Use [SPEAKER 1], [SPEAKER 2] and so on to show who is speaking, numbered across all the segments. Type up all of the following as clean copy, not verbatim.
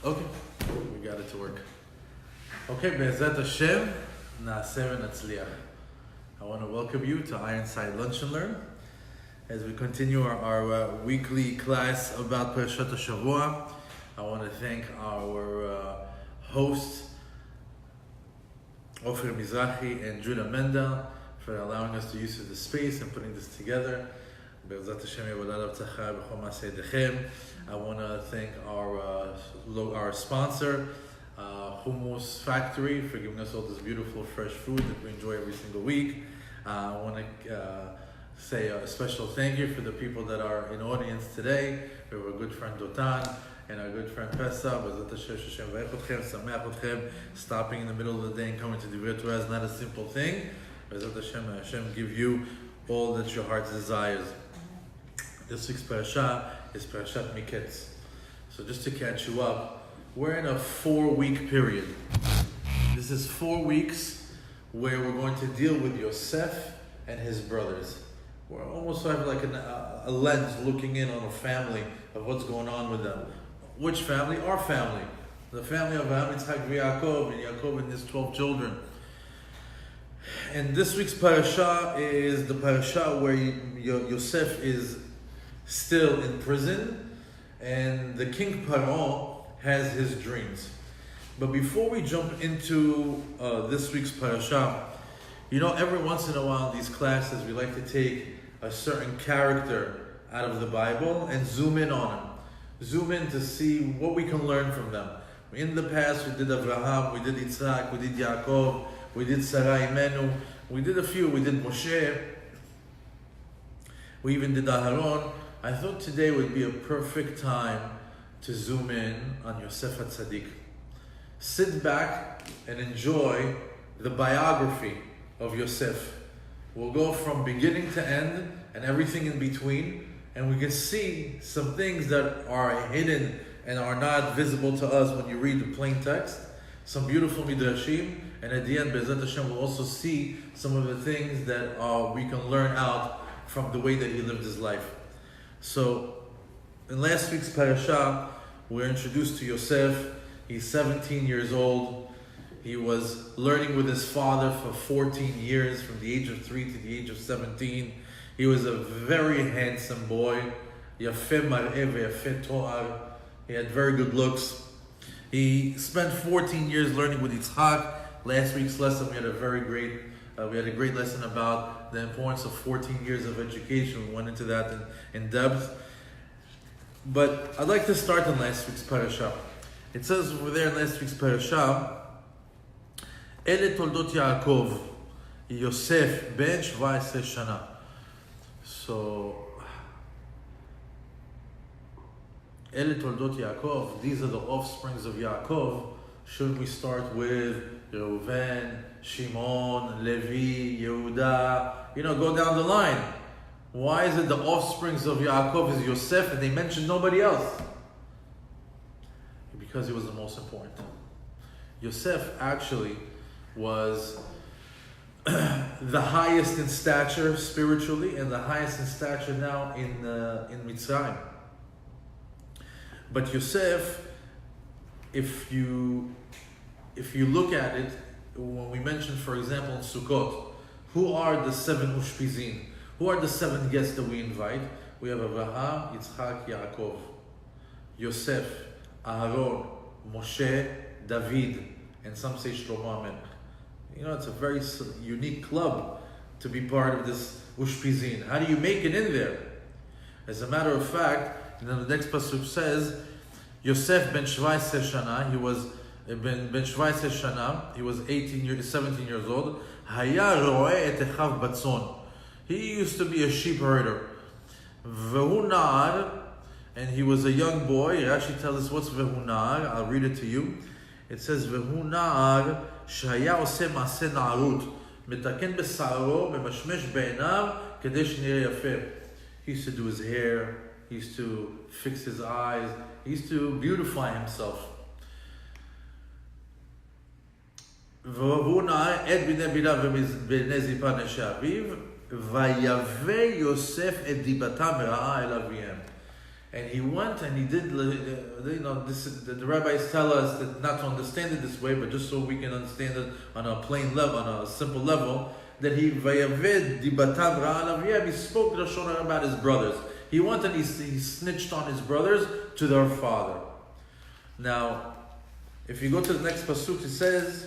[SPEAKER 1] Okay, we got it to work. Okay, Be'ezat Hashem, Na'aseh v'natzliach. I want to welcome you to IRONSIDE Lunch and Learn as we continue our weekly class about Parashat Shavua. I want to thank our hosts, Ofer Mizrahi and Judah Mendel, for allowing us to use the space and putting this together. I want to thank our sponsor, Hummus Factory, for giving us all this beautiful fresh food that we enjoy every single week. I want to say a special thank you for the people that are in audience today. We have our good friend Dotan and our good friend Pesa. Stopping in the middle of the day and coming to the Divrei Torah is not a simple thing. Hashem give you all that your heart desires. This week's parasha is Parashat Meeketz. So just to catch you up, we're in a 4-week period. This is 4 weeks where we're going to deal with Yosef and his brothers. We're almost have like a lens looking in on a family of what's going on with them. Which family? Our family. The family of Abraham, Yitzchak, and Yaakov and his 12 children. And this week's parasha is the parasha where Yosef is still in prison and the king Paro has his dreams. But before we jump into this week's parasha, every once in a while in these classes we like to take a certain character out of the Bible and zoom in on them. Zoom in to see what we can learn from them. In the past we did Abraham, we did Yitzchak, we did Yaakov, we did Sarah Imenu, we did a few, we did Moshe, we even did Aharon. I thought today would be a perfect time to zoom in on Yosef Hatzadik. Sit back and enjoy the biography of Yosef. We'll go from beginning to end and everything in between, and we can see some things that are hidden and are not visible to us when you read the plain text. Some beautiful midrashim, and at the end, Be'ezat Hashem, we'll also see some of the things that we can learn out from the way that he lived his life. So, in last week's parasha, we're introduced to Yosef. He's 17 years old. He was learning with his father for 14 years, from the age of 3 to the age of 17. He was a very handsome boy. Yafeh mar'eh ve'yafeh to'ar. He had very good looks. He spent 14 years learning with Yitzchak. Last week's lesson, we had a great lesson about the importance of 14 years of education. We went into that in depth. But I'd like to start in last week's parasha. It says over there in last week's parasha, Ele toldot Yaakov, Yosef ben 17 shana. So, Ele toldot Yaakov, these are the offsprings of Yaakov. Should we start with Reuven, Shimon, Levi, Yehuda? Go down the line. Why is it the offsprings of Yaakov is Yosef and they mention nobody else? Because he was the most important. Yosef actually was the highest in stature spiritually and the highest in stature now in Mitzrayim. But Yosef, if you look at it, when we mentioned, for example, in Sukkot, who are the 7 ushpizin? Who are the 7 guests that we invite? We have Abraham, Yitzchak, Yaakov, Yosef, Aharon, Moshe, David, and some say Shlomo HaMelech. It's a very unique club to be part of this ushpizin. How do you make it in there? As a matter of fact, the next pasuk says, Yosef ben 17 shana, he was ben 17 shana, he was 17 years old. Haya ro'eh et echav batzon. He used to be a sheep herder. Vehu na'ar, and he was a young boy. Rashi tells us what's vehu na'ar. I'll read it to you. It says vehu na'ar shaya oseh ma'aseh na'arut metaken besa'aro memashmesh be'enav kedei shnireh yafeh. He used to do his hair. He used to fix his eyes. He used to beautify himself. והוא נאה את בני בינה ובני זיפה נשי אביו, ויבא יוסף את דיבתם רעה אל אביהם. And he went and he did, the rabbis tell us that not to understand it this way, but just so we can understand it on a plain level, on a simple level, that he spoke Lashon Hara about his brothers. He went and he snitched on his brothers to their father. Now, if you go to the next pasuk, it says,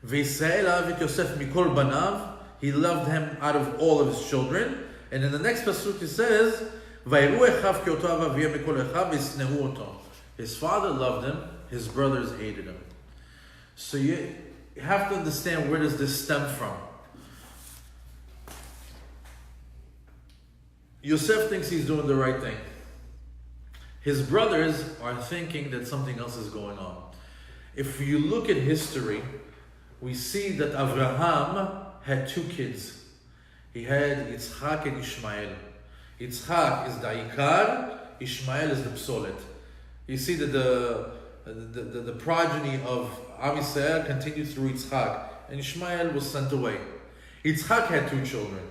[SPEAKER 1] V'Yisrael ahav et Yosef mikol banav. He loved him out of all of his children. And in the next pasuk it says, Vayru echav ki oto ahav aviyeh mikol echav v'yisnehu oto. His father loved him, his brothers hated him. So you have to understand, where does this stem from? Yosef thinks he's doing the right thing. His brothers are thinking that something else is going on. If you look at history, we see that Avraham had 2 kids. He had Yitzchak and Ishmael. Yitzchak is the Ikar, Ishmael is the Psolet. You see that the progeny of Am Yisrael continued through Yitzchak, and Ishmael was sent away. Yitzchak had 2 children.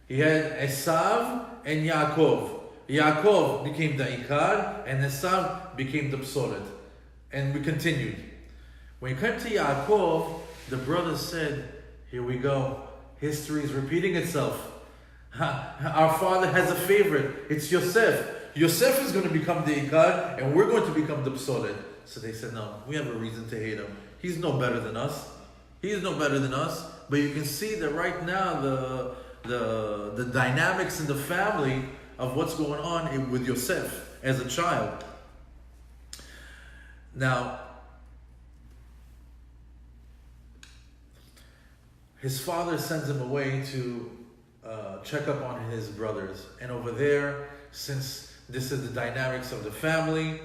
[SPEAKER 1] He had Esav and Yaakov. Yaakov became the Ikar, and Esav became the Psolet. And we continued. When it came to Yaakov, the brothers said, here we go. History is repeating itself. Our father has a favorite. It's Yosef. Yosef is going to become the Ikar, and we're going to become the Psolet. So they said, no, we have a reason to hate him. He's no better than us. He's no better than us. But you can see that right now, the dynamics in the family of what's going on with Yosef as a child. Now, his father sends him away to check up on his brothers. And over there, since this is the dynamics of the family,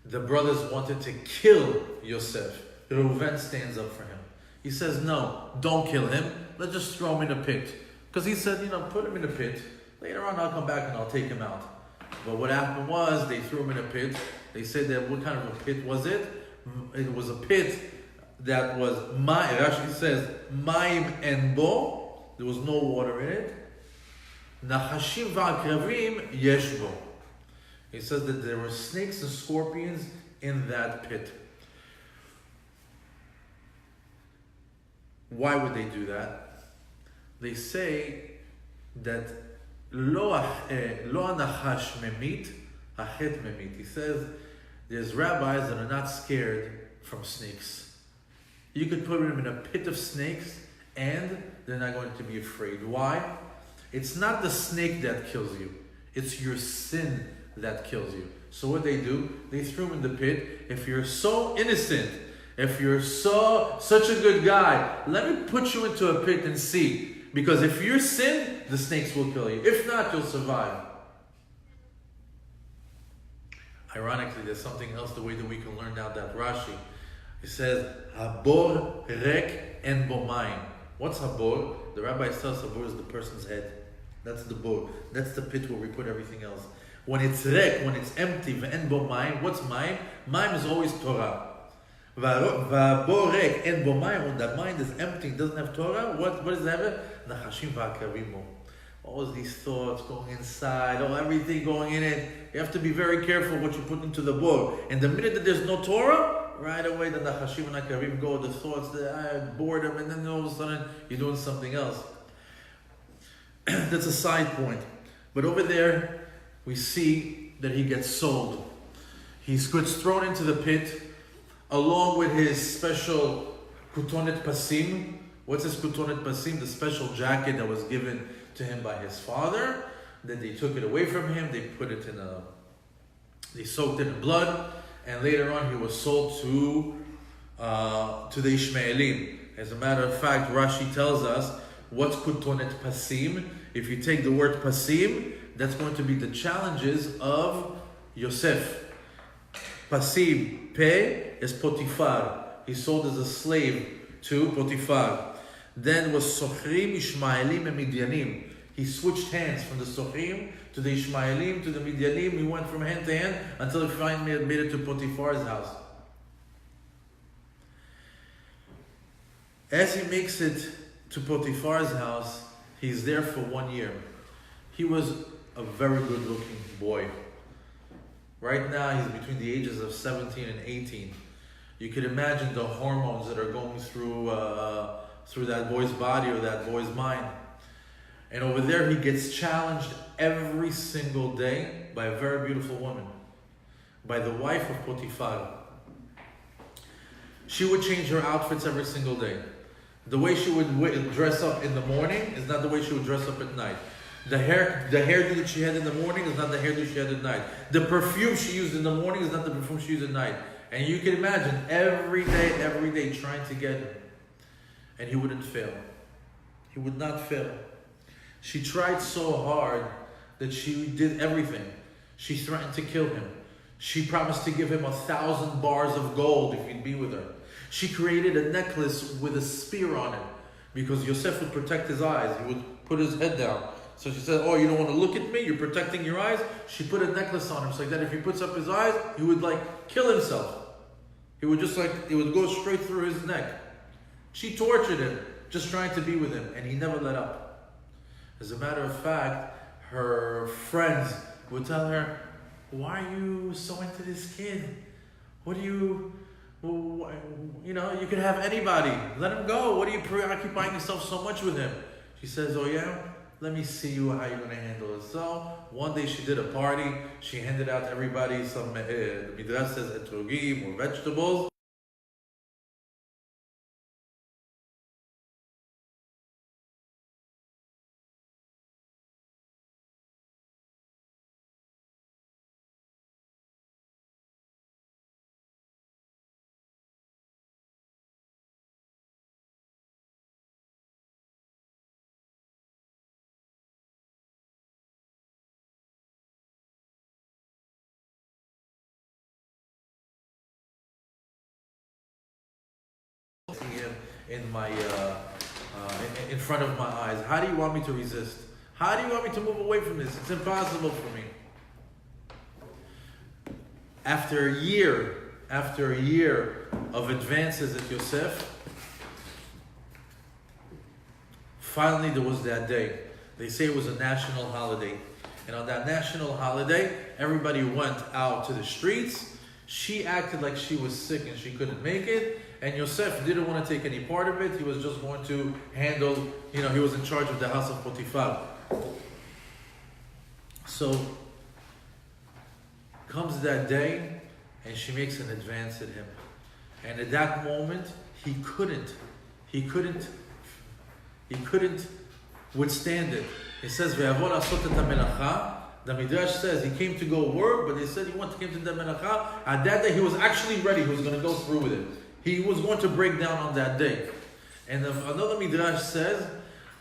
[SPEAKER 1] the brothers wanted to kill Yosef. Reuven stands up for him. He says, no, don't kill him. Let's just throw him in a pit. Because he said, put him in a pit. Later on, I'll come back and I'll take him out. But what happened was, they threw him in a pit. They said that, what kind of a pit was it? It was a pit that was, it actually says, Maim en bo. There was no water in it. Nachashim va'akravim yesh bo. He says that there were snakes and scorpions in that pit. Why would they do that? They say that lo anachash memit, hachet memit. He says there's rabbis that are not scared from snakes. You could put them in a pit of snakes and they're not going to be afraid. Why? It's not the snake that kills you. It's your sin that kills you. So what they do, they threw him in the pit. If you're so innocent, if you're such a good guy, let me put you into a pit and see. Because if you sin, the snakes will kill you. If not, you'll survive. Ironically, there's something else, the way that we can learn now that Rashi. It says, Habor rek en bo mayim. What's habor? The rabbis tell us habor is the person's head. That's the bor. That's the pit where we put everything else. When it's rek, when it's empty, en bo mayim, what's mayim? Mayim is always Torah. V'habor rek en bo mayim, when the mind is empty, doesn't have Torah, what does it have? Nachashim v'akravim. All these thoughts going inside, everything going in it. You have to be very careful what you put into the bor. And the minute that there's no Torah, right away the nachashim and akravim go, the thoughts, the boredom, and then all of a sudden you're doing something else. That's a side point. But over there, we see that he gets sold. He gets thrown into the pit, along with his special kutonet pasim. What's his kutonet pasim? The special jacket that was given to him by his father. Then they took it away from him. They put it they soaked it in blood. And later on, he was sold to the Ishmaelim. As a matter of fact, Rashi tells us what's kutonet pasim. If you take the word pasim, that's going to be the challenges of Yosef. Pasim, pe, is Potiphar. He's sold as a slave to Potiphar. Then was Sochrim, Ishmaelim, and Midyanim. He switched hands from the Sochrim to the Ishmaelim to the Midyanim. He went from hand to hand until he finally made it to Potiphar's house. As he makes it to Potiphar's house, he's there for 1 year. He was a very good looking boy. Right now he's between the ages of 17 and 18. You could imagine the hormones that are going through that boy's body or that boy's mind. And over there he gets challenged every single day by a very beautiful woman, by the wife of Potiphar. She would change her outfits every single day. The way she would dress up in the morning is not the way she would dress up at night. The hairdo that she had in the morning is not the hairdo she had at night. The perfume she used in the morning is not the perfume she used at night. And you can imagine every day trying to get him. And he wouldn't fail. He would not fail. She tried so hard that she did everything. She threatened to kill him. She promised to give him 1,000 bars of gold if he'd be with her. She created a necklace with a spear on it because Yosef would protect his eyes. He would put his head down. So she said, oh, you don't want to look at me? You're protecting your eyes? She put a necklace on him so that if he puts up his eyes, he would kill himself. He would it would go straight through his neck. She tortured him, just trying to be with him, and he never let up. As a matter of fact, her friends would tell her, why are you so into this kid? You could have anybody. Let him go. What are you preoccupying yourself so much with him? She says, oh yeah? Let me see how you're going to handle it. So, one day she did a party. She handed out to everybody some, the Midrash says, etrogim or vegetables. In my in front of my eyes. How do you want me to resist? How do you want me to move away from this? It's impossible for me. After a year of advances at Yosef, finally there was that day. They say it was a national holiday. And on that national holiday, everybody went out to the streets. She acted like she was sick and she couldn't make it. And Yosef didn't want to take any part of it. He was just going to handle, he was in charge of the house of Potiphar. So, comes that day, and she makes an advance at him. And at that moment, he couldn't withstand it. It says, "Ve'avol asot et hamelacha." The Midrash says he came to go work, but they said he came to the melacha. At that day, he was actually ready. He was going to go through with it. He was going to break down on that day. And another Midrash says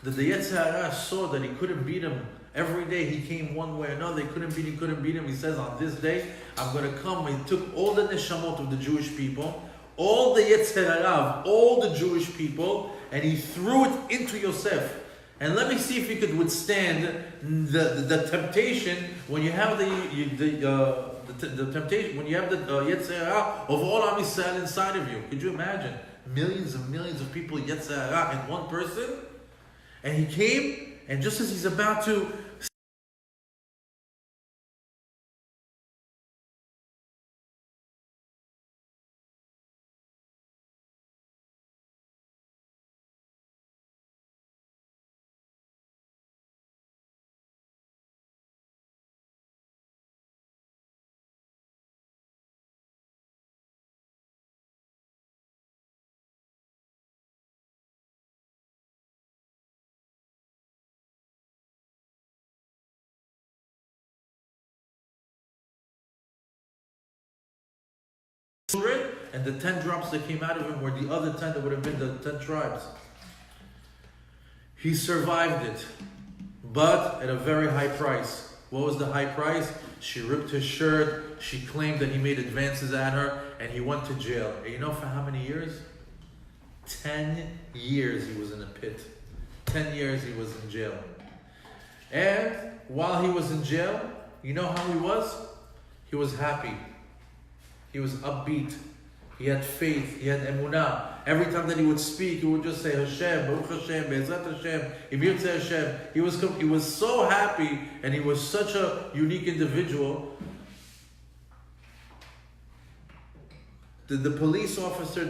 [SPEAKER 1] that the Yetzer Hara saw that he couldn't beat him. Every day he came one way or another. He couldn't beat him. He says, on this day, I'm going to come. He took all the neshamot of the Jewish people, all the Yetzer Hara of all the Jewish people, and he threw it into Yosef. And let me see if you could withstand the temptation when you have the temptation, when you have the Yetzer Hara of all Am Yisrael inside of you. Could you imagine? Millions and millions of people, Yetzer Hara in one person. And he came, and just as he's about to and the 10 drops that came out of him were the other 10 that would have been the 10 tribes. He survived it, but at a very high price. What was the high price? She ripped his shirt, she claimed that he made advances at her, and he went to jail. And you know for how many years? 10 years he was in a pit. 10 years he was in jail. And while he was in jail, you know how he was? He was happy. He was upbeat. He had faith. He had emunah. Every time that he would speak, he would just say Hashem, Baruch Hashem, Be'ezrat Hashem, Im Yirtzeh Hashem. He was so happy, and he was such a unique individual. The police officer,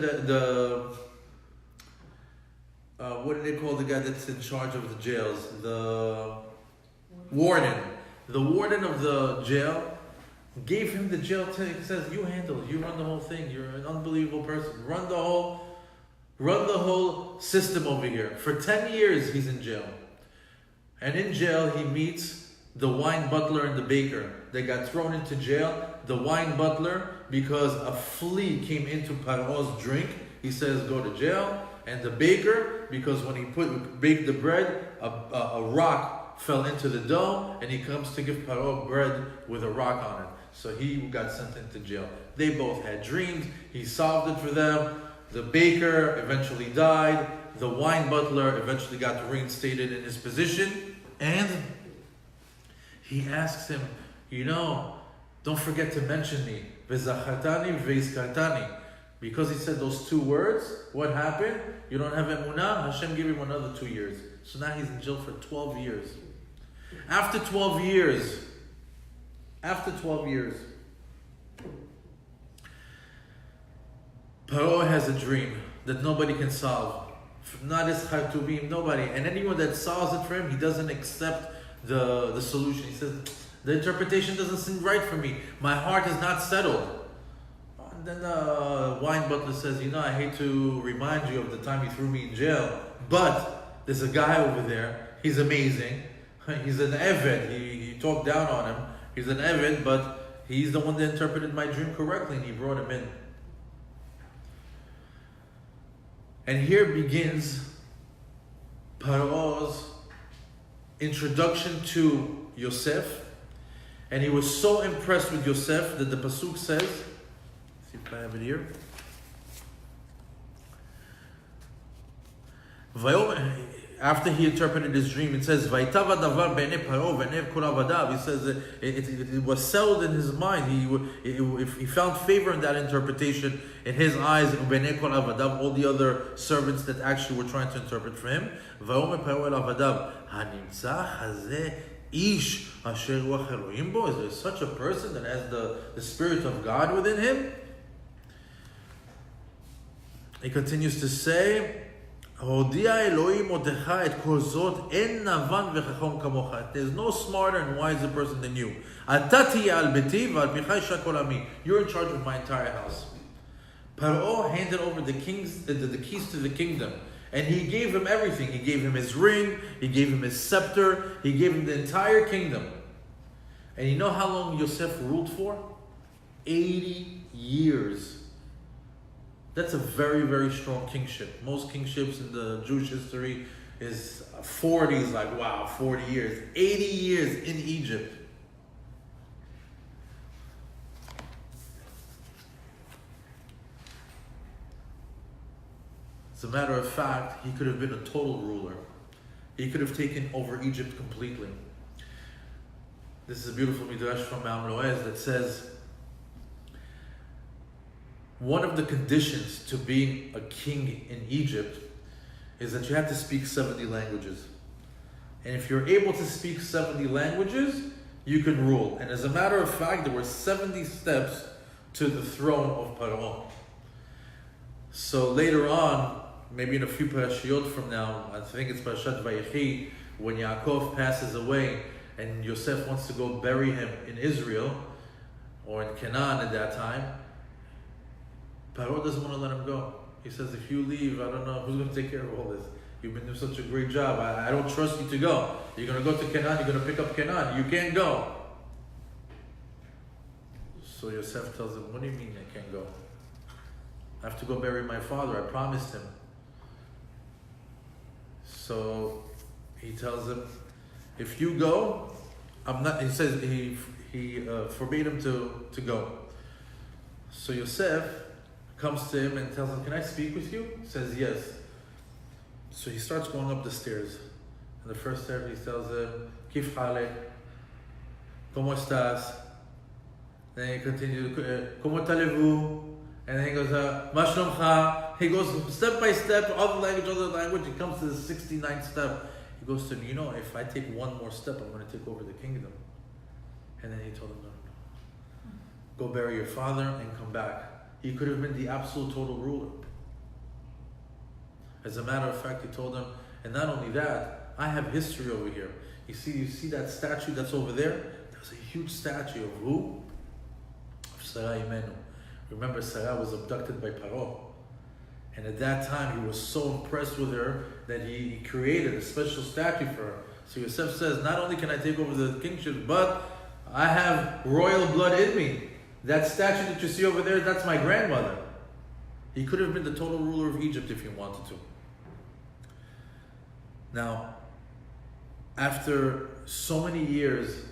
[SPEAKER 1] what do they call the guy that's in charge of the jails? The warden. The warden of the jail gave him the jail. He says, "You handle it. You run the whole thing. You're an unbelievable person. Run the whole system over here." For 10 years, he's in jail. And in jail, he meets the wine butler and the baker. They got thrown into jail. The wine butler, because a flea came into Paro's drink, he says, "Go to jail." And the baker, because when he baked the bread, a rock fell into the dough, and he comes to give Paro bread with a rock on it. So he got sent into jail. They both had dreams. He solved it for them. The baker eventually died. The wine butler eventually got reinstated in his position. And he asks him, don't forget to mention me. V'zachartani v'izkartani. Because he said those two words, what happened? You don't have emunah, Hashem gave him another 2 years. So now he's in jail for 12 years. After 12 years, Paro has a dream that nobody can solve. Not his Khartoumim, nobody. And anyone that solves it for him, he doesn't accept the solution. He says, the interpretation doesn't seem right for me. My heart is not settled. And then the wine butler says, I hate to remind you of the time you threw me in jail, but there's a guy over there. He's amazing. He's an Eved. He talked down on him. He's an Eved, but he's the one that interpreted my dream correctly, and he brought him in. And here begins Paro's introduction to Yosef. And he was so impressed with Yosef that the Pasuk says, see if I have it here. After he interpreted his dream, it says, he says it was settled in his mind. He found favor in that interpretation in his eyes, all the other servants that actually were trying to interpret for him. Is there such a person that has the Spirit of God within him? He continues to say, there's no smarter and wiser person than you. You're in charge of my entire house. Paro handed over the keys to the kingdom. And he gave him everything. He gave him his ring. He gave him his scepter. He gave him the entire kingdom. And you know how long Yosef ruled for? 80 years. That's a very, very strong kingship. Most kingships in the Jewish history is 40 is like, wow, 40 years. 80 years in Egypt. As a matter of fact, he could have been a total ruler. He could have taken over Egypt completely. This is a beautiful midrash from Me'am Loez that says, one of the conditions to being a king in Egypt is that you have to speak 70 languages. And if you're able to speak 70 languages, you can rule. And as a matter of fact, there were 70 steps to the throne of Paro. So later on, maybe in a few parashiyot from now, I think it's Parashat Vayechi, when Yaakov passes away and Yosef wants to go bury him in Israel, or in Canaan at that time, Paro doesn't want to let him go. He says, if you leave, I don't know who's going to take care of all this. You've been doing such a great job. I don't trust you to go. You're going to go to Canaan, you're going to pick up Canaan. You can't go. So Yosef tells him, what do you mean I can't go? I have to go bury my father. I promised him. So he tells him, if you go, I'm not. He says he forbade him to go. So Yosef comes to him and tells him, can I speak with you? He says yes. So he starts going up the stairs. And the first step he tells him, Kif halek, ¿Cómo estás? Then he continues, ¿Cómo allez-vous? And then he goes, Ma shlomcha. He goes step by step, other language. He comes to the 69th step. He goes to him, if I take one more step, I'm going to take over the kingdom. And then he told him, no. Go bury your father and come back. He could have been the absolute total ruler. As a matter of fact, he told him, and not only that, I have history over here. You see that statue that's over there? There's a huge statue of who? Of Sarah Imenu. Remember, Sarah was abducted by Paro. And at that time, he was so impressed with her that he created a special statue for her. So Yosef says, not only can I take over the kingship, but I have royal blood in me. That statue that you see over there, that's my grandmother. He could have been the total ruler of Egypt if he wanted to. Now, after so many years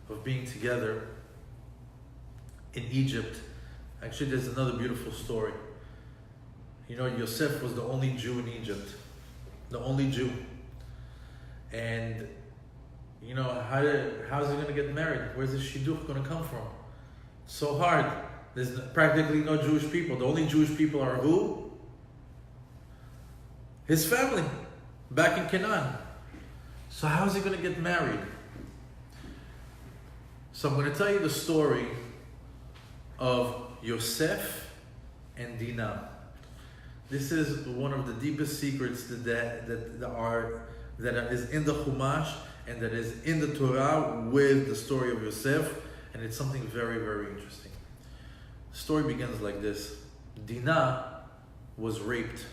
[SPEAKER 1] of being together in Egypt, actually there's another beautiful story. Yosef was the only Jew in Egypt. The only Jew. And, how's he going to get married? Where's the shidduch going to come from? So hard. There's practically no Jewish people. The only Jewish people are who? His family, back in Canaan. So how is he going to get married? So I'm going to tell you the story of Yosef and Dinah. This is one of the deepest secrets that is in the Chumash and that is in the Torah with the story of Yosef, and it's something very, very interesting. The story begins like this. Dinah was raped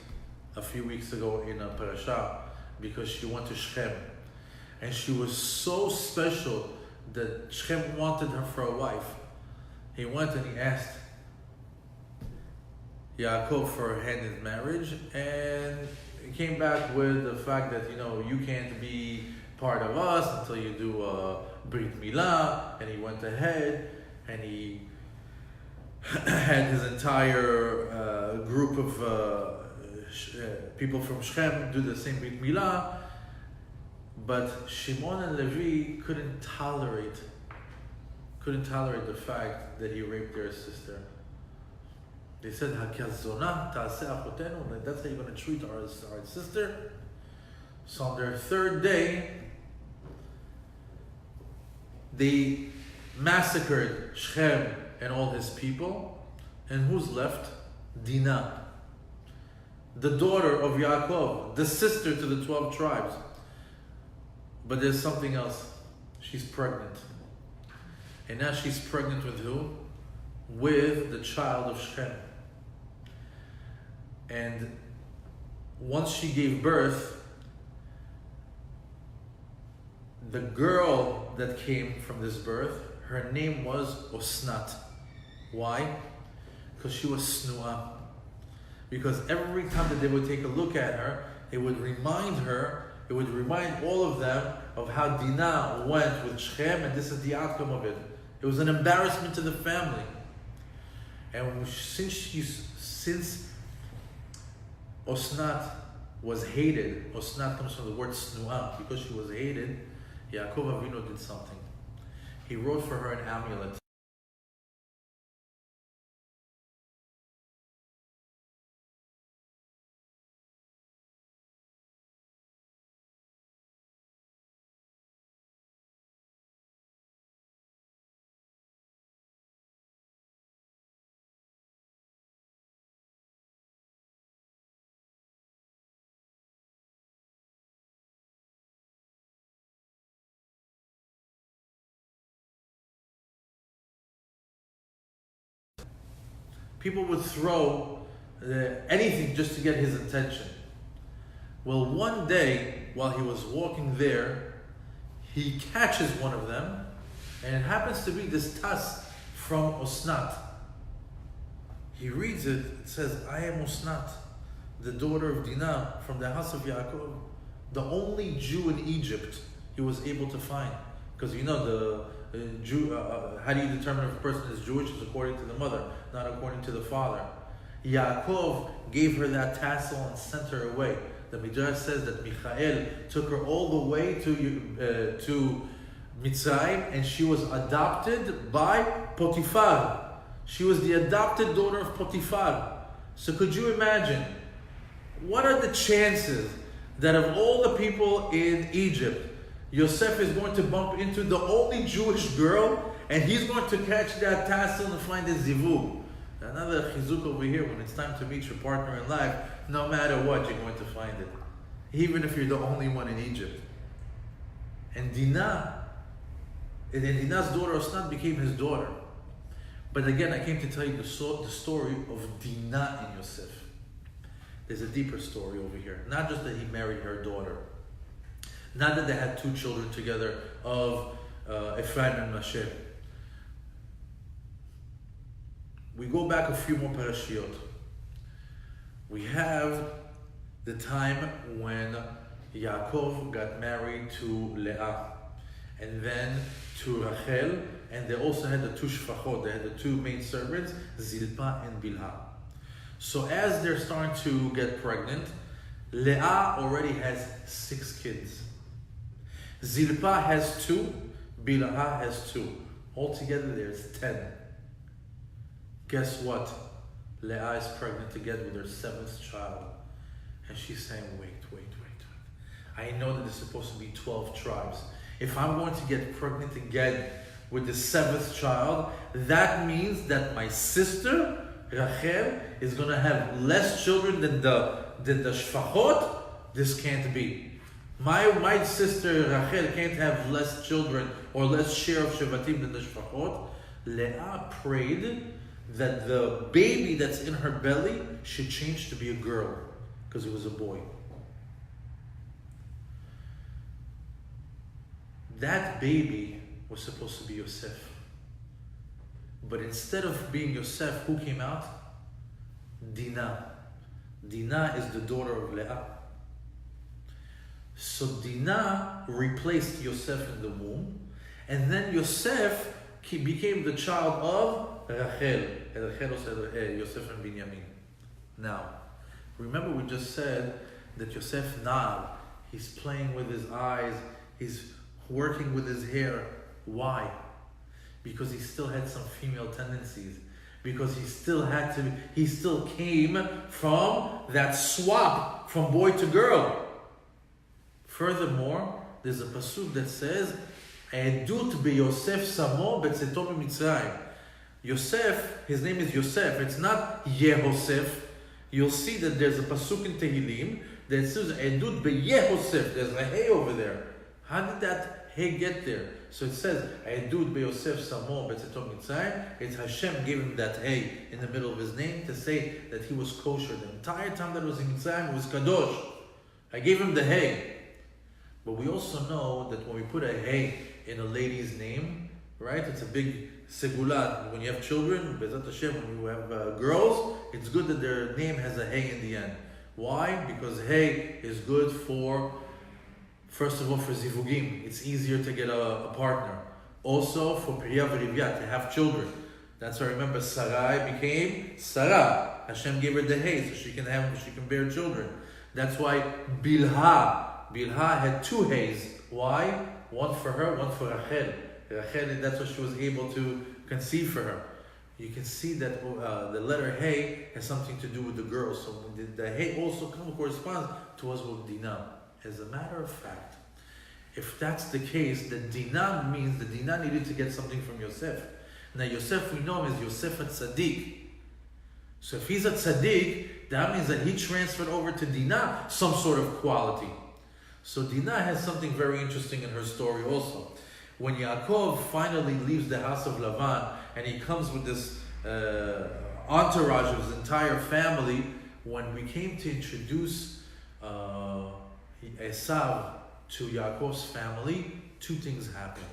[SPEAKER 1] a few weeks ago in a parasha because she went to Shechem. And she was so special that Shechem wanted her for a wife. He went and he asked Yaakov for her hand in marriage, and he came back with the fact that, you can't be part of us until you do a Brit Milah. And he went ahead and he had his entire group of people from Shechem do the same Brit Milah. But Shimon and Levi couldn't tolerate the fact that he raped their sister. They said, "Hakazona ta'aseh achotenu," that's how you're going to treat our sister. So on their third day, they massacred Shechem and all his people. And who's left? Dinah, the daughter of Yaakov, the sister to the 12 tribes. But there's something else. She's pregnant. And now she's pregnant with who? With the child of Shechem. And once she gave birth, the girl that came from this birth, her name was Osnat. Why? Because she was snua. Because every time that they would take a look at her, it would remind all of them of how Dinah went with Shechem, and this is the outcome of it. It was an embarrassment to the family. And since Osnat was hated, Osnat comes from the word snua, because she was hated, Yaakov Avinu did something. He wrote for her an amulet. People would throw anything just to get his attention. Well, one day, while he was walking there, he catches one of them, and it happens to be this tas from Osnat. He reads it, it says, "I am Osnat, the daughter of Dinah, from the house of Yaakov," the only Jew in Egypt he was able to find. Because Jew, how do you determine if a person is Jewish? It's according to the mother, not according to the father. Yaakov gave her that tassel and sent her away. The Midrash says that Michael took her all the way to Mitzrayim, and she was adopted by Potiphar. She was the adopted daughter of Potiphar. So could you imagine, what are the chances that of all the people in Egypt, Yosef is going to bump into the only Jewish girl, and he's going to catch that tassel and find his zivug? Another chizuk over here, when it's time to meet your partner in life, no matter what, you're going to find it. Even if you're the only one in Egypt. And Dinah's daughter Osnat became his daughter. But again, I came to tell you the story of Dinah and Yosef. There's a deeper story over here. Not just that he married her daughter. Not that they had two children together of Ephraim and Manasseh. We go back a few more parashiot. We have the time when Yaakov got married to Leah, and then to Rachel, and they also had the two shfachot. They had the two main servants, Zilpah and Bilhah. So as they're starting to get pregnant, Leah already has 6 kids. Zilpah has 2, Bilhah has 2. Altogether there's 10. Guess what? Leah is pregnant again with her 7th child. And she's saying, wait. I know that there's supposed to be 12 tribes. If I'm going to get pregnant again with the 7th child, that means that my sister, Rachel, is going to have less children than the shfachot. This can't be. My sister Rachel can't have less children or less share of shevatim than the shfachot. Leah prayed that the baby that's in her belly should change to be a girl, because it was a boy. That baby was supposed to be Yosef. But instead of being Yosef, who came out? Dinah. Dinah is the daughter of Leah. So Dinah replaced Yosef in the womb, and then Yosef became the child of Rachel. And Rachel also had Yosef and Binyamin. Now, remember we just said that Yosef now, he's playing with his eyes, he's working with his hair. Why? Because he still had some female tendencies. Because he still came from that swap from boy to girl. Furthermore, there's a pasuk that says, Edut beYosef samo betzeto miMitzrayim. Yosef, his name is Yosef. It's not Yehosef. You'll see that there's a pasuk in Tehillim that says Edut beYehosef. There's a hey over there. How did that hey get there? So it says Edut beYosef samo betzeto miMitzrayim. It's Hashem gave him that hey in the middle of his name to say that he was kosher. The entire time that was in Mitzrayim, it was kadosh. I gave him the hey. But we also know that when we put a hey in a lady's name, right? It's a big segulat. When you have children, Bezat Hashem, when you have girls, it's good that their name has a hey in the end. Why? Because hey is good for, first of all, for zivugim. It's easier to get a partner. Also for priya v'rivya, to have children. That's why, remember, Sarai became Sarah. Hashem gave her the hey so she can bear children. That's why Bilhah had 2 hays. Why? One for her, one for Rachel. Rachel, that's what she was able to conceive for her. You can see that the letter hey has something to do with the girl. So the hey also corresponds to us with Dinah. As a matter of fact, if that's the case, then Dinah means that Dinah needed to get something from Yosef. Now Yosef, we know him as Yosef Hatzadik. So if he's a tzaddik, that means that he transferred over to Dinah some sort of quality. So Dinah has something very interesting in her story also. When Yaakov finally leaves the house of Lavan and he comes with this entourage of his entire family, when we came to introduce Esav to Yaakov's family, 2 things happened.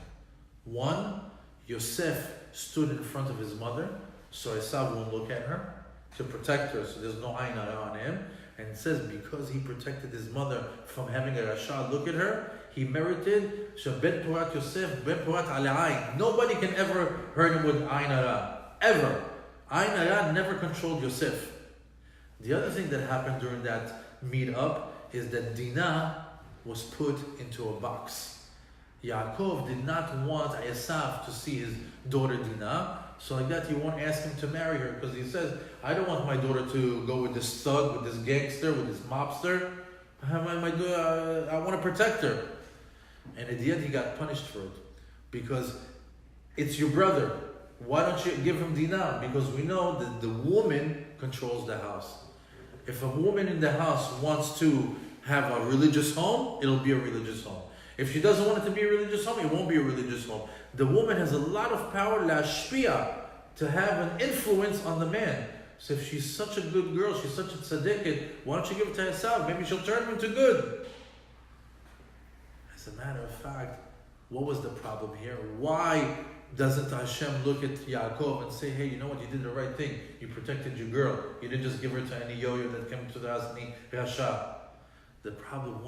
[SPEAKER 1] One, Yosef stood in front of his mother, so Esav won't look at her, to protect her, so there's no ayn hara on him. And it says because he protected his mother from having a Rasha look at her, he merited Shabet Porat Yosef, Bet Porat Ala'ayn. Nobody can ever hurt him with ayn hara. Ever. Ayn hara never controlled Yosef. The other thing that happened during that meet-up is that Dinah was put into a box. Yaakov did not want Esav to see his daughter Dinah, So like that, he won't ask him to marry her because he says, I don't want my daughter to go with this thug, with this gangster, with this mobster. I want to protect her. And at the end, he got punished for it. Because it's your brother. Why don't you give him dinah? Because we know that the woman controls the house. If a woman in the house wants to have a religious home, it'll be a religious home. If she doesn't want it to be a religious home, it won't be a religious home. The woman has a lot of power, lashpia, to have an influence on the man. So if she's such a good girl, she's such a tzaddiket, why don't you give it to Esav? Maybe she'll turn him into good. As a matter of fact, what was the problem here? Why doesn't Hashem look at Yaakov and say, hey, you know what, you did the right thing. You protected your girl. You didn't just give her to any yo-yo that came to the house and eat rasha. The problem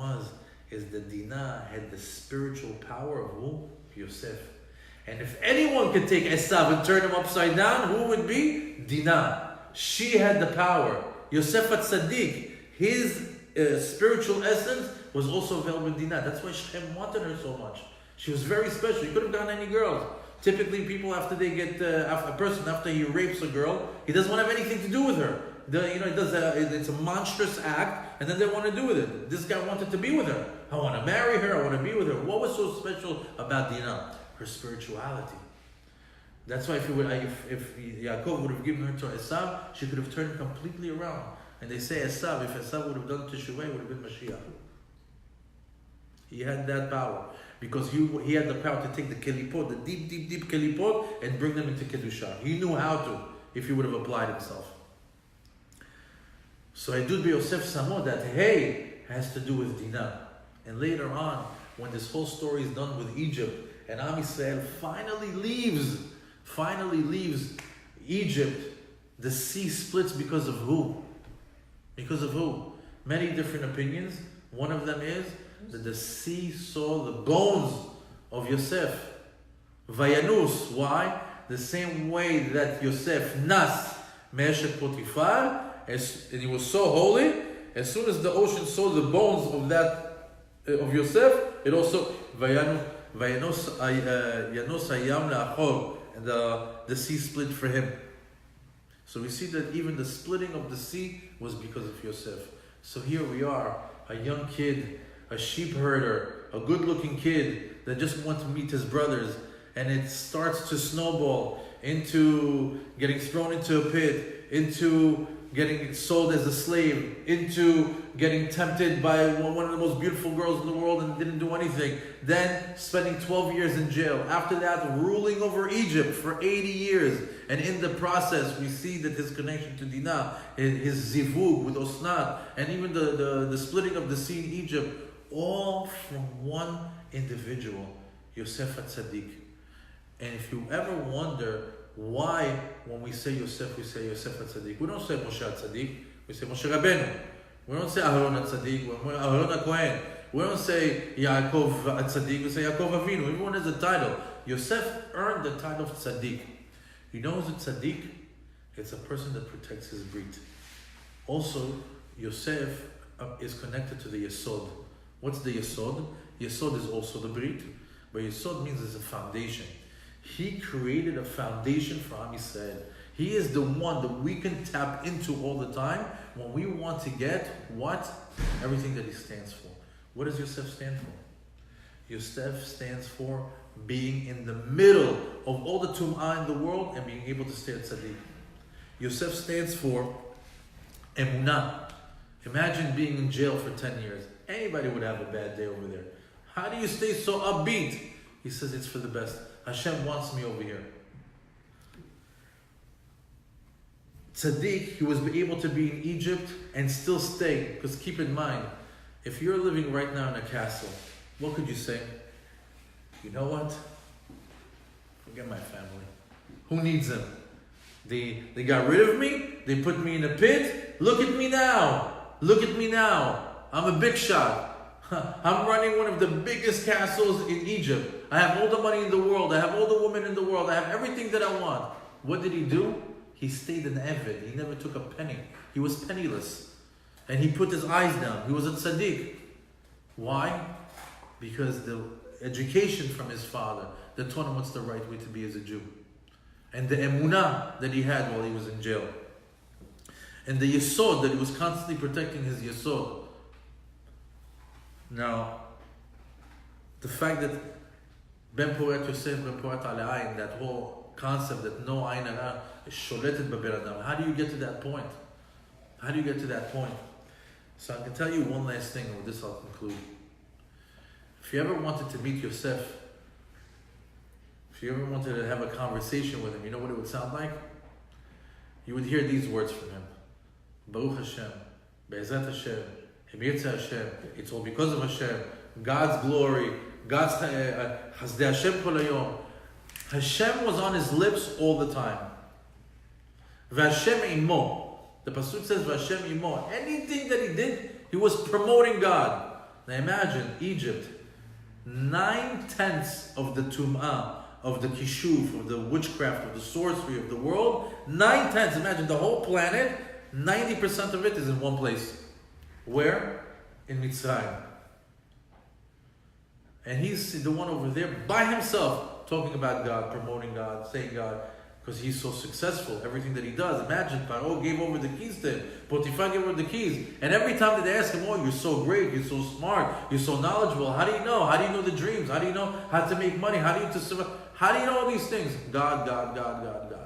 [SPEAKER 1] is that Dinah had the spiritual power of who? Yosef. And if anyone could take Esav and turn him upside down, who would be? Dinah. She had the power. Yosef Hatzadik, his spiritual essence was also available in Dinah. That's why Shem wanted her so much. She was very special. He could have gotten any girls. Typically, people after he rapes a girl, he doesn't want to have anything to do with her. It's a monstrous act, and then they want to do with it. This guy wanted to be with her. I want to marry her. I want to be with her. What was so special about Dinah? Her spirituality. That's why if Yaakov would have given her to Esav, she could have turned completely around. And they say if Esav would have done Teshuvah, it would have been Mashiach. He had that power. Because he had the power to take the kelipot, the deep kelipot, and bring them into Kedusha. He knew how to, if he would have applied himself. So Edud Yosef Samo, that has to do with Dinah. And later on, when this whole story is done with Egypt, and Am Yisrael finally leaves Egypt, the sea splits because of who? Because of who? Many different opinions. One of them is that the sea saw the bones of Yosef. Vayanus. Why? The same way that Yosef nas me'eshet Potifar, and he was so holy. As soon as the ocean saw the bones of Yosef, it also Yanos hayam la'achor, and the sea split for him. So we see that even the splitting of the sea was because of Yosef. So here we are, a young kid, a sheep herder, a good-looking kid that just wants to meet his brothers, and it starts to snowball into getting thrown into a pit, into getting sold as a slave, into getting tempted by one of the most beautiful girls in the world and didn't do anything. Then spending 12 years in jail. After that, ruling over Egypt for 80 years. And in the process, we see that his connection to Dinah, his zivug with Osnat, and even the splitting of the sea in Egypt, all from one individual, Yosef Hatzadik. And if you ever wonder why, when we say Yosef, we say Yosef Hatzadik. We don't say Moshe Hatzadik, we say Moshe Rabbeinu. We don't say Aharon Hatzadik, Aharon HaKohen. We don't say Yaakov Hatzadik, we say Yaakov Avinu. Everyone has a title. Yosef earned the title of Tzadik. You know who's a Tzadik? It's a person that protects his breed. Also, Yosef is connected to the Yesod. What's the Yesod? Yesod is also the breed, but Yesod means it's a foundation. He created a foundation for Am Yisrael. He is the one that we can tap into all the time when we want to get what? Everything that he stands for. What does Yosef stand for? Yosef stands for being in the middle of all the tum'ah in the world and being able to stay at Tzaddik. Yosef stands for Emunah. Imagine being in jail for 10 years. Anybody would have a bad day over there. How do you stay so upbeat? He says it's for the best. Hashem wants me over here. Tzaddik, he was able to be in Egypt and still stay. Because keep in mind, if you're living right now in a castle, what could you say? You know what? Forget my family. Who needs them? They got rid of me. They put me in a pit. Look at me now. Look at me now. I'm a big shot. I'm running one of the biggest castles in Egypt. I have all the money in the world. I have all the women in the world. I have everything that I want. What did he do? He stayed an Eved. He never took a penny. He was penniless. And he put his eyes down. He was a tzaddik. Why? Because the education from his father that taught him what's the right way to be as a Jew. and the emunah that he had while he was in jail, and the yesod that he was constantly protecting his yesod. Now, the fact that Ben Porat Yosef, Ben Porat Ale'ayin, that whole concept that no ayin hara is sholetet b'ben adam. How do you get to that point? How do you get to that point? So I can tell you one last thing, and with this I'll conclude. If you ever wanted to meet Yosef, if you ever wanted to have a conversation with him, you know what it would sound like? You would hear these words from him. Baruch Hashem, Be'ezat Hashem, Himyetze Hashem, it's all because of Hashem, God's glory, God's Hasdei Hashem kol hayom. Hashem was on his lips all the time. V'Hashem imo. The pasuk says V'Hashem imo. Anything that he did, he was promoting God. Now imagine Egypt, 9/10 of the tum'ah, of the kishuf, of the witchcraft, of the sorcery of the world. 9/10. Imagine the whole planet. 90% of it is in one place. Where? In Mitzrayim. And he's the one over there by himself talking about God, promoting God, saying God, because he's so successful, everything that he does. Imagine, Paro gave over the keys to him. Potiphar gave over the keys. And every time that they ask him, oh, you're so great, you're so smart, you're so knowledgeable, how do you know? How do you know the dreams? How do you know how to make money? How do you survive? How do you know all these things? God, God, God, God, God.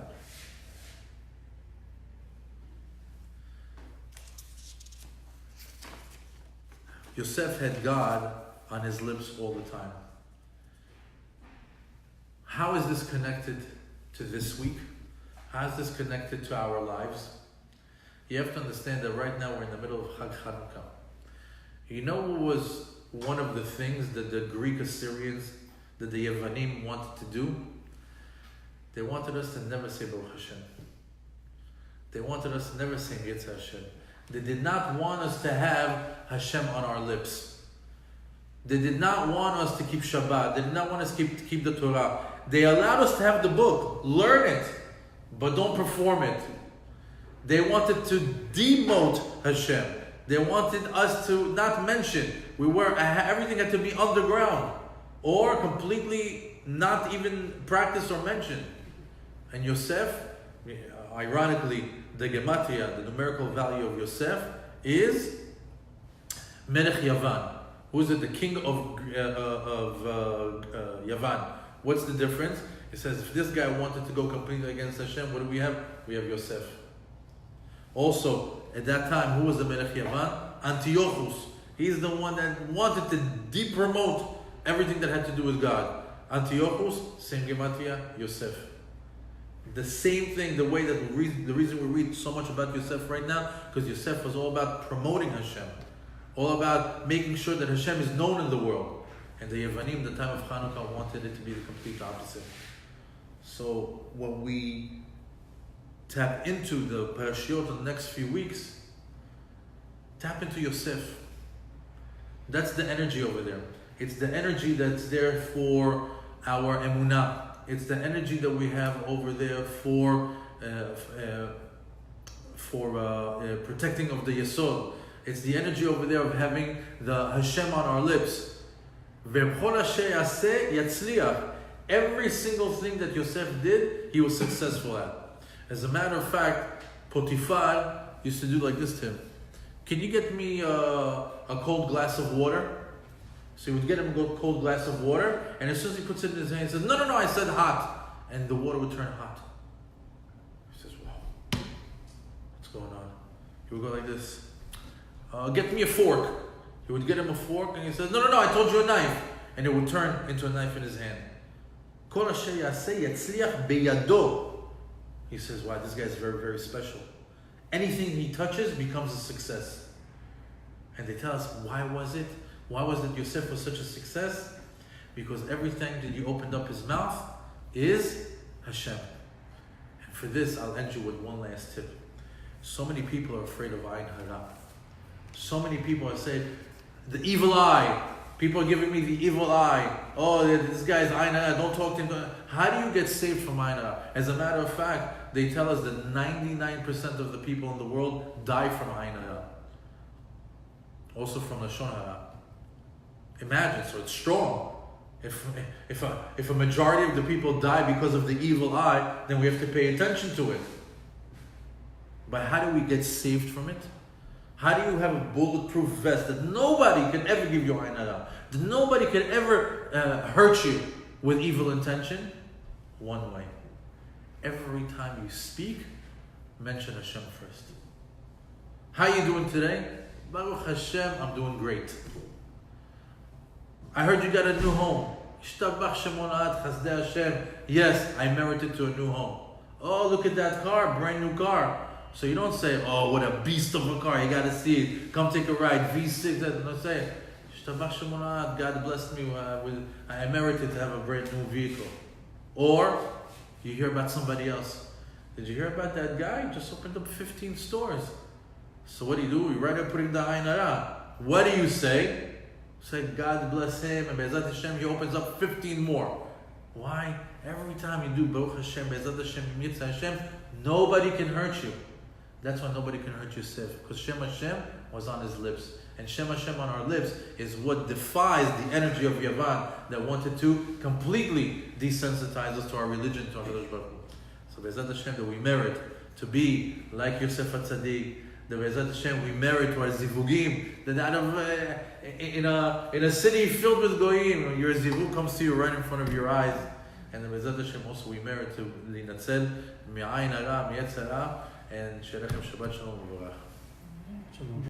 [SPEAKER 1] Yosef had God on his lips all the time. How is this connected to this week? How is this connected to our lives? You have to understand that right now we're in the middle of Chag Hanukkah. You know what was one of the things that the Greek Assyrians, that the Yevanim wanted to do? They wanted us to never say Baruch Hashem. They wanted us to never say Yetzer Hashem. They did not want us to have Hashem on our lips. They did not want us to keep Shabbat. They did not want us to keep the Torah. They allowed us to have the book, learn it, but don't perform it. They wanted to demote Hashem. They wanted us to not mention. Everything had to be underground or completely not even practiced or mentioned. And Yosef, ironically, the gematria, the numerical value of Yosef, is Melech Yavan. Who is it? The king of Yavan. What's the difference? It says if this guy wanted to go completely against Hashem, what do we have? We have Yosef. Also, at that time, who was the Melech Yavan? Antiochus. He's the one that wanted to depromote everything that had to do with God. Antiochus, same gematria, Yosef. The same thing, the way that the reason we read so much about Yosef right now, because Yosef was all about promoting Hashem, all about making sure that Hashem is known in the world. And the Yevanim, the time of Hanukkah, wanted it to be the complete opposite. So when we tap into the parashiot in the next few weeks, tap into Yosef. That's the energy over there. It's the energy that's there for our emunah. It's the energy that we have over there for protecting of the Yesod. It's the energy over there of having the Hashem on our lips. Every single thing that Yosef did, he was successful at. As a matter of fact, Potiphar used to do like this to him. Can you get me a cold glass of water? So he would get him a cold glass of water, and as soon as he puts it in his hand, he says, no, I said hot. And the water would turn hot. He says, wow, what's going on? He would go like this. Get me a fork. He would get him a fork, and he says, no, I told you a knife. And it would turn into a knife in his hand. He says, wow, this guy is very, very special. Anything he touches becomes a success. And they tell us, why was it? Why was it Yosef was such a success? Because everything that he opened up his mouth is Hashem. And for this, I'll end you with one last tip. So many people are afraid of Ayin Hara. So many people are saying, the evil eye. People are giving me the evil eye. Oh, this guy's Ayin Hara, don't talk to him. How do you get saved from Ayin Hara? As a matter of fact, they tell us that 99% of the people in the world die from Ayin Hara. Also from Lashon Hara. Imagine, so it's strong. If a majority of the people die because of the evil eye, then we have to pay attention to it. But how do we get saved from it? How do you have a bulletproof vest that nobody can ever give you ayn hara, that nobody can ever hurt you with evil intention? One way. Every time you speak, mention Hashem first. How are you doing today? Baruch Hashem, I'm doing great. I heard you got a new home. Yes, I merited to a new home. Oh, look at that car, brand new car. So you don't say, oh, what a beast of a car, you got to see it. Come take a ride, V6. Don't say, God blessed me I merited to have a brand new vehicle. Or you hear about somebody else. Did you hear about that guy? He just opened up 15 stores. So what do? You right up putting the ayn hara. What do you say? Say, God bless him, and Be'ezat Hashem, he opens up 15 more. Why? Every time you do Baruch Hashem, Be'ezat Hashem, Mitzvah Hashem, nobody can hurt you. That's why nobody can hurt Yosef, because Shem Hashem was on his lips. And Shem Hashem on our lips is what defies the energy of Yavan that wanted to completely desensitize us to our religion, to our Kadosh Baruch Hu. So Be'ezat Hashem, that we merit to be like Yosef Hatzadik, the Be'ezat Hashem, we merit to our zivugim, that out of in a city filled with goyim, your zivug comes to you right in front of your eyes. And the Be'ezat Hashem also we merit to linatzel mi'ayn hara, mi'yetzer hara, and Shalom Shabbat Shalom U'Barach.